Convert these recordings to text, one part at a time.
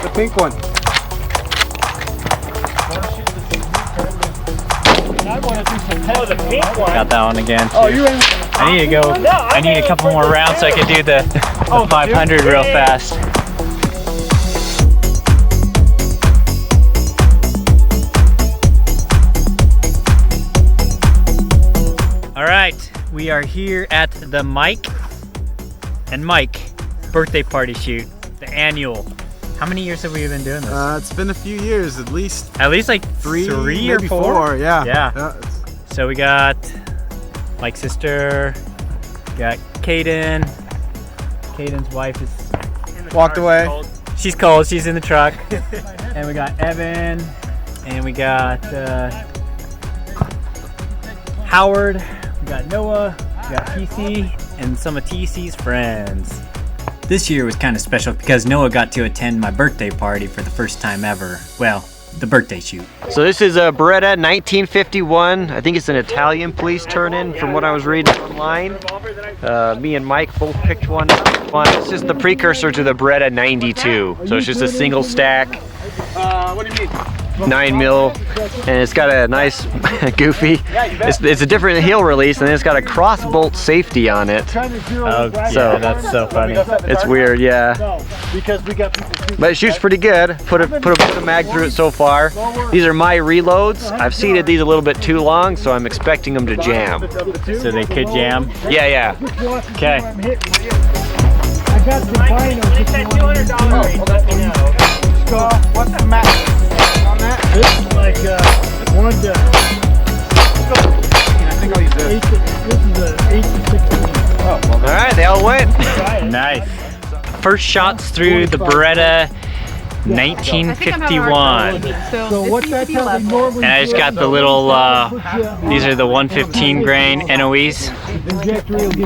The pink one. Oh, the pink one. Got that one again too. Oh, you in? I need to go. I need a couple more rounds so I can do the 500 real fast. All right, we are here at the Mike and Mike birthday party shoot, the annual. How many years have we been doing this? It's been a few years, at least like three or maybe four. Yeah. Yeah. So we got Mike's sister, got Kaden. Kaden's wife is Walked away. She's cold. She's in the truck. And we got Evan, and we got Howard. We got Noah. We got TC, and some of TC's friends. This year was kind of special because Noah got to attend my birthday party for the first time ever. Well, the birthday shoot. So this is a Beretta 1951. I think it's an Italian police turn-in from what I was reading online. Me and Mike both picked one. It's just the precursor to the Beretta 92. So it's just a single stack. What do you mean? 9mm, and it's got a nice goofy. It's a different heel release, and it's got a cross bolt safety on it. Oh, yeah, So that's so funny. it's weird, yeah. But it shoots pretty good. Put a bit of mag through it so far. These are my reloads. I've seated these a little bit too long, so I'm expecting them to jam. So they could jam. Yeah. Okay. I got the vinyl. If that $200 rate, let me know. What's the max on that? This is like one to. I think I'll use this. This is a 8 to 16. Oh, well, All right, they all went. Nice. First shots through the Beretta 1951. So what's that how they normally And I just got the little, these are the 115 grain NOEs. injector will get you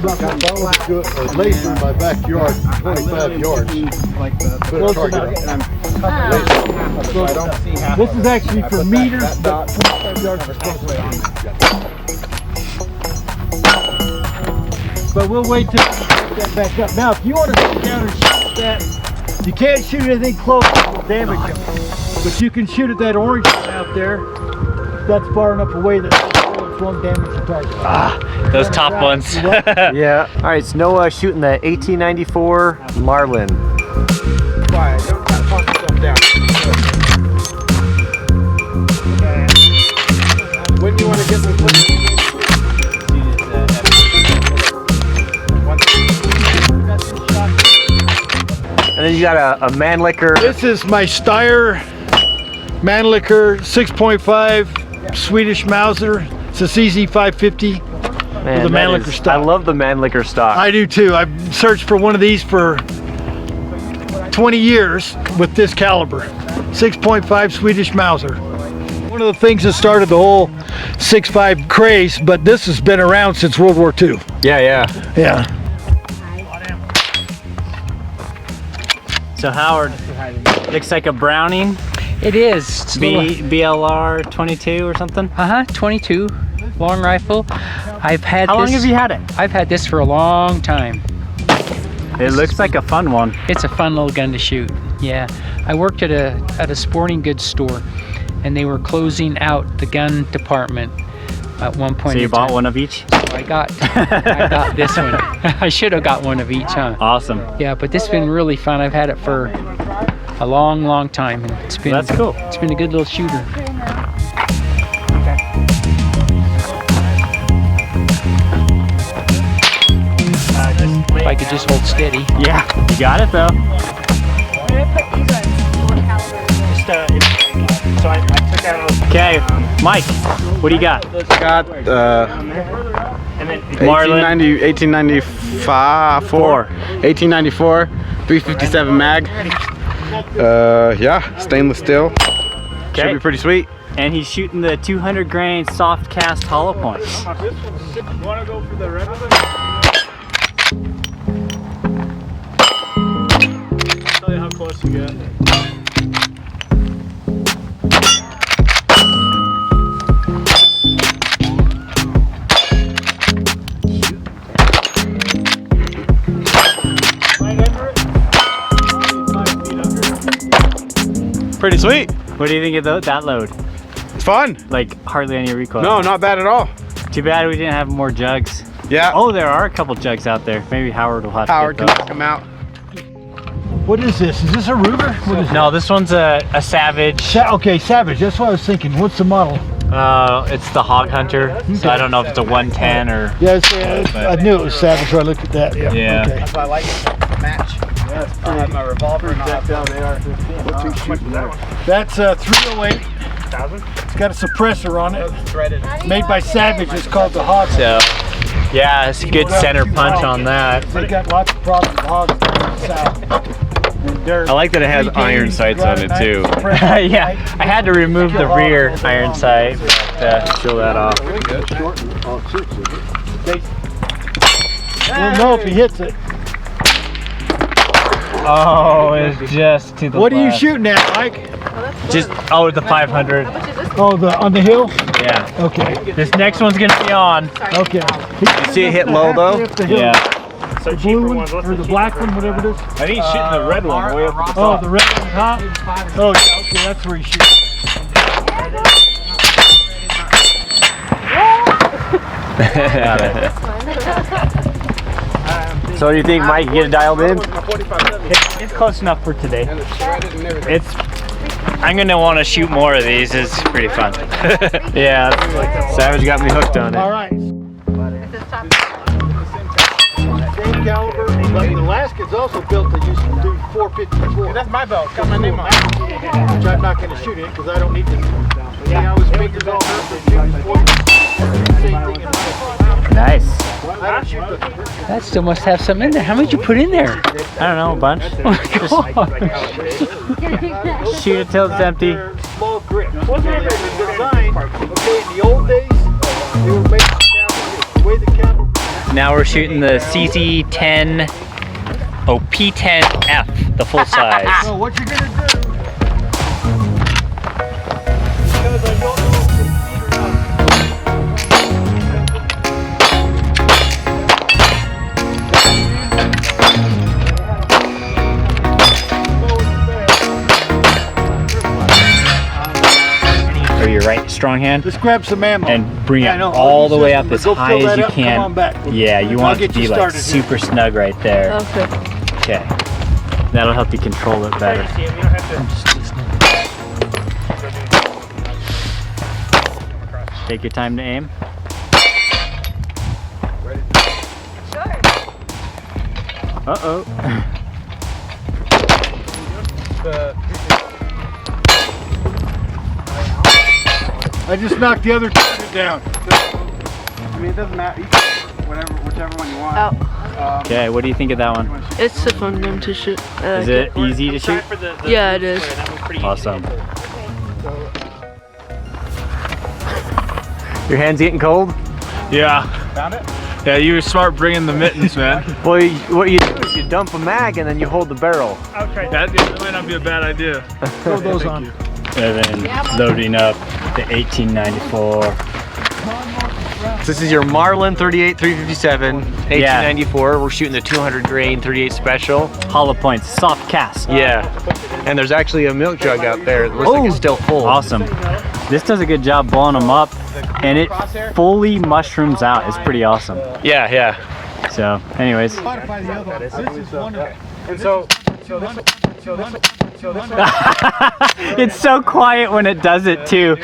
25 to Laser in my backyard, 25 yards. Put a target on. This is actually for meters, but 25 yards is close. But we'll wait till we get that back up. Now, if you want to sit down and shoot that, you can't shoot anything close, it'll damage them. But you can shoot at that orange out there. That's far enough away that it won't damage the target. Those top ones. Yeah. All right, it's Noah shooting the 1894 Marlin. quiet. Don't try to talk yourself down. When do you want to get them? And then you got a Mannlicher. This is my Steyr Mannlicher 6.5 Swedish Mauser. It's a CZ550 Man, with a Mannlicher I stock. love the Mannlicher stock. I do too. I've searched for one of these for 20 years with this caliber. 6.5 Swedish Mauser. One of the things that started the whole 6.5 craze, but this has been around since World War II. Yeah. Yeah. So Howard, looks like a Browning. It is. It's BLR 22 or something. 22 long rifle. I've had How long this. have you had it? I've had this for a long time. It looks like a fun one. It's a fun little gun to shoot. Yeah, I worked at a sporting goods store, and they were closing out the gun department at one point. So you in bought time. one of each? I got this one. I should have got one of each, huh? Awesome. Yeah, but this has been really fun. I've had it for a long time, and it's been That's cool. It's been a good little shooter. If I could just hold steady. Yeah, you got it though. Okay, Mike, what do you got? Got Marlin. 1894, 357 mag. Yeah, stainless steel. Should Okay, be pretty sweet. and he's shooting the 200 grain soft cast hollow points. Want to go for the red one? Tell you how close you got. Pretty sweet. What do you think of that load? It's fun. Like hardly any recoil. No, not bad at all. Too bad we didn't have more jugs. Yeah. Oh, there are a couple jugs out there. Maybe Howard will have Howard to can get knock him out. What is this? Is this a Ruger? What is those. No, this one's a Savage. Okay, Savage. That's what I was thinking. What's the model? It's the Hog Hunter. So I don't know if it's a 110 or. Yeah, I knew it was Savage when I looked at that. Yeah. Yeah. Okay. That's why I like it. Match. I have my revolver and I'll have That's 308. It's got a suppressor on it. Made by Savage. It's called the Hog. So, yeah, it's a good center punch on that. They got lots of problems with hogs down south. I like that it has iron sights on it too. Yeah, I had to remove the rear iron sight to show that off. We'll know if he hits it. Oh, it's just to the What are you left. shooting at, Mike? Just, oh, the 500. Oh, on the hill? Yeah. Okay. This next one's gonna be on. Okay. You see it hit low though? Yeah. The blue one, or the black one, whatever it is. I think he's shooting the red one way up at the Oh, top. the red one top? Oh, yeah, okay, that's where he's shooting. So what do you think, Mike? You get it dialed in? It's close enough for today. I'm gonna want to shoot more of these. It's pretty fun. Yeah. Savage got me hooked on it. All right. Same caliber, but the Alaska's also built to use do 454. That's my belt. Got my name on it. Which I'm not going to shoot it because I don't need to. Yeah, I was fingers all hurt. Nice. I don't shoot the That still must have some in there. How many did you put in there? I don't know, a bunch. Oh my gosh. Shoot it till it's empty. small grip. Wasn't it designed, okay, in the old days, they were made the way the capital. Now we're shooting the CZ10, P10F, the full size. So what you're gonna do? Because I don't know if it's feed or not. Or your right strong hand. Just grab some ammo. And bring Yeah, I it know. all the You way said up as go high fill as that you up, come on can. back. Yeah, you I'll want it get to you be like started here. super snug right there. Okay. Okay. That'll help you control it better. Take your time to aim. Uh-oh. I just knocked the other target down. I mean, it doesn't matter. You can, whichever one you want. Out. Okay, what do you think of that one? It's a fun game to shoot. Is it easy to shoot? Yeah, it is. Awesome. Your hands getting cold? Yeah. Found it? Yeah, you were smart bringing the mittens, man. Well, what you do is you dump a mag and then you hold the barrel. That might not be a bad idea. Throw those on. And then loading up the 1894. So this is your Marlin 38 357, 1894. We're shooting the 200 grain 38 special. Hollow points, soft cast. Yeah. And there's actually a milk jug out there. It looks like it's still full. Awesome. This does a good job blowing them up, and it fully mushrooms out. It's pretty awesome. Yeah, yeah. So, anyways. Modify the other one. This is one of And so It's so quiet when it does it too.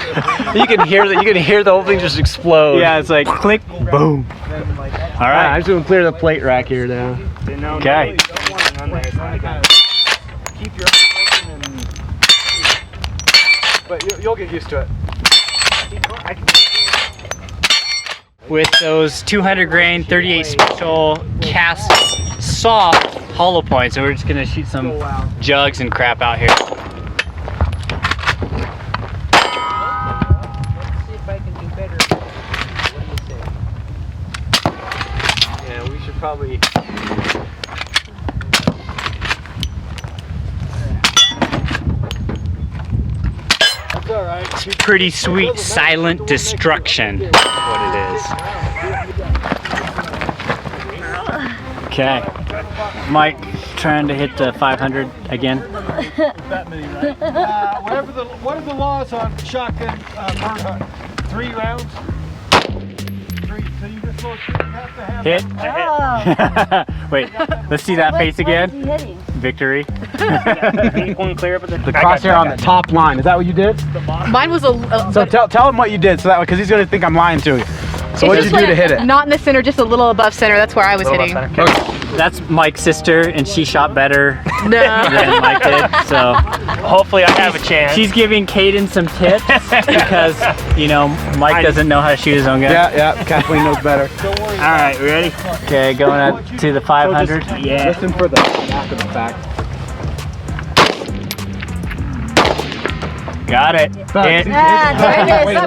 You can hear the whole thing just explode. Yeah, it's like click, boom. All Alright, right. I'm just gonna clear the plate rack here now. Okay. keep your eyes open and... But you'll get used to it. With those 200 grain 38 special cast soft hollow points, so we're just gonna shoot some jugs and crap out here. Let's see if I can do better. What do you say? Yeah, we should probably... That's all right. It's pretty sweet silent destruction. That's what it is. Okay. Mike, trying to hit the 500 again. That many, right? What are the laws on shotgun bird hunt? 3 rounds? 3, so you just have to have Hit. Wait, let's see that face again. Hitting? Victory. The crosshair on the top line. Is that what you did? Mine was a So tell him what you did, so that way, because he's gonna think I'm lying to you. So what did you do to hit it? Not in the center, just a little above center. That's where I was hitting. That's Mike's sister, and she shot better No. than Mike did. So Hopefully I have a chance. she's giving Caden some tips because you know Mike doesn't know how to shoot his own gun. Yeah, Kathleen knows better. All right, we ready? Okay, going up to the 500. Yeah. Listen for the after the fact. Got it. Hit. There it is.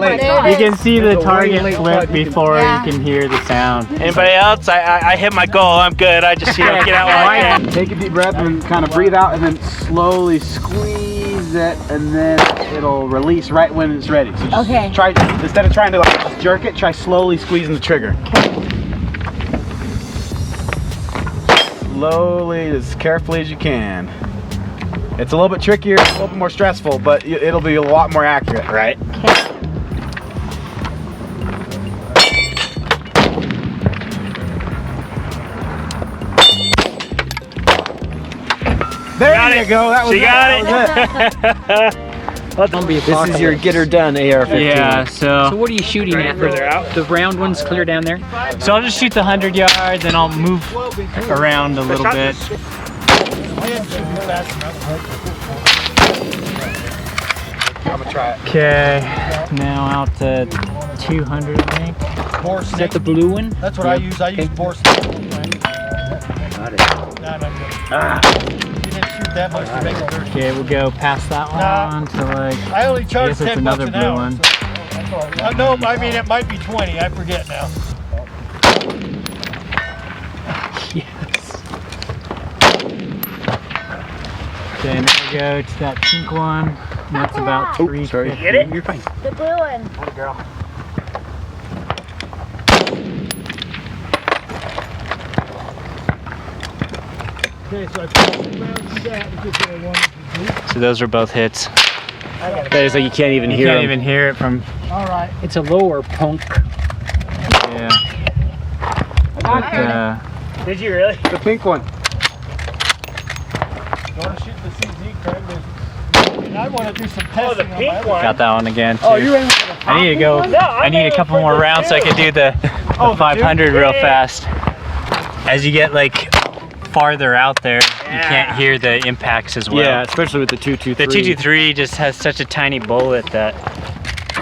late. You can see the target late flip putt. You can- before Yeah. you can hear the sound. Anybody else? I hit my goal. I'm good. I just get out while I can. Take a deep breath and kind of breathe out, and then slowly squeeze it, and then it'll release right when it's ready. So just Okay. try, instead of trying to like jerk it, try slowly squeezing the trigger. Slowly, as carefully as you can. It's a little bit trickier, a little bit more stressful, but it'll be a lot more accurate, right? There you go. That was She it. got That was it. This is your get her done AR-15. Yeah, So so what are you shooting at? further out? The round one's clear down there? I'll just shoot the 100 yards and I'll move around a little bit. I'm gonna try it. Okay, now out to 200 I think. Bore Is that snake. the blue one? That's what I use. I use bore snake. Got it. Nah, not good. You didn't shoot that much to make it dirty. Okay, we'll go past that Nah. one to like, I only I charge guess it's 10 bucks another an blue hour. one. So, no, I mean it might be 20. I forget now. Yes. Okay, now we go to that pink one. And that's about 350. Get it? You're fine. The blue one. Okay, so I put 2 rounds of that, which is what I wanted to do. So those are both hits. That is like you can't even You hear can't them. even hear it from, All right. It's a lower punk. yeah. But, Did you really? The pink one. You want to shoot the CZ, Craig? I want to do some testing. Oh, the pink on my one. got that one again too. Oh, you aiming for the I need to go. I need a couple more rounds so I can do the 500 real fast. As you get like farther out there, you can't hear the impacts as well. Yeah, especially with the 223. The 223 just has such a tiny bullet that,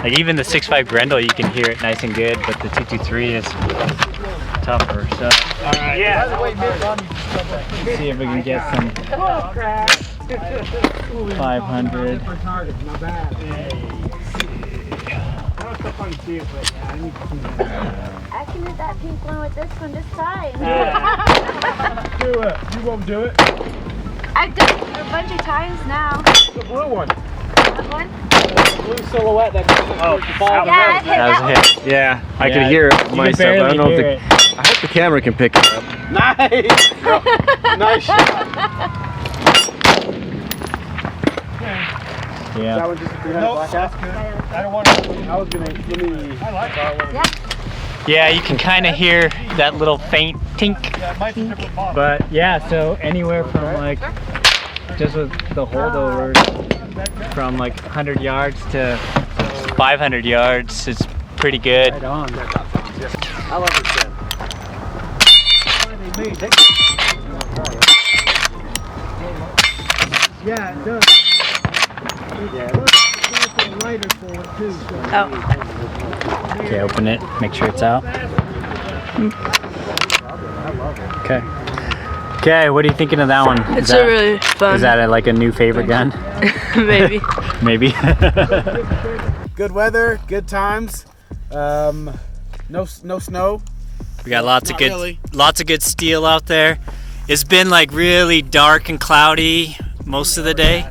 like even the 6.5 Grendel, you can hear it nice and good, but the 223 is tougher. So Yeah. By the way, Mitt, Ron, you just come back. let's see if we can get some 500. I can hit that pink one with this one just fine. Do it. You won't do it? I've done it a bunch of times now. The blue one. That one? The blue silhouette that goes towards the ball. Yeah, I've hit That was a that hit. Yeah, I Yeah, could hear it You can myself. I barely don't know if hear the, it. I hope the camera can pick it up. Nice. Nice shot. Yeah. That one just a 300 No, black that's ass. good. I don't want to. I was gonna, let me. I like that. Yeah, you can kind of hear that little faint tink. Yeah, it might be different model. But yeah, so anywhere from like, just with the holdovers, from like 100 yards to 500 yards, it's pretty good. Right on. I love this gun. Yeah, it does. Lighter for it too. Oh. Okay, open it, make sure it's out. Okay. Okay, what are you thinking of that one? It's a really fun. Is that like a new favorite gun? Maybe. Maybe. Good weather, good times. No snow. We got lots of Not good, really. lots of good steel out there. It's been like really dark and cloudy most of the day,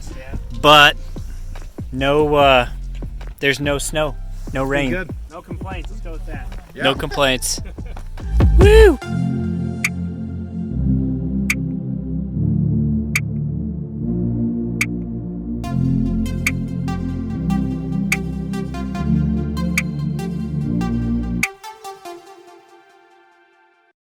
but no, there's no snow, no rain, Good. No complaints. Let's go with that. no complaints. Woo!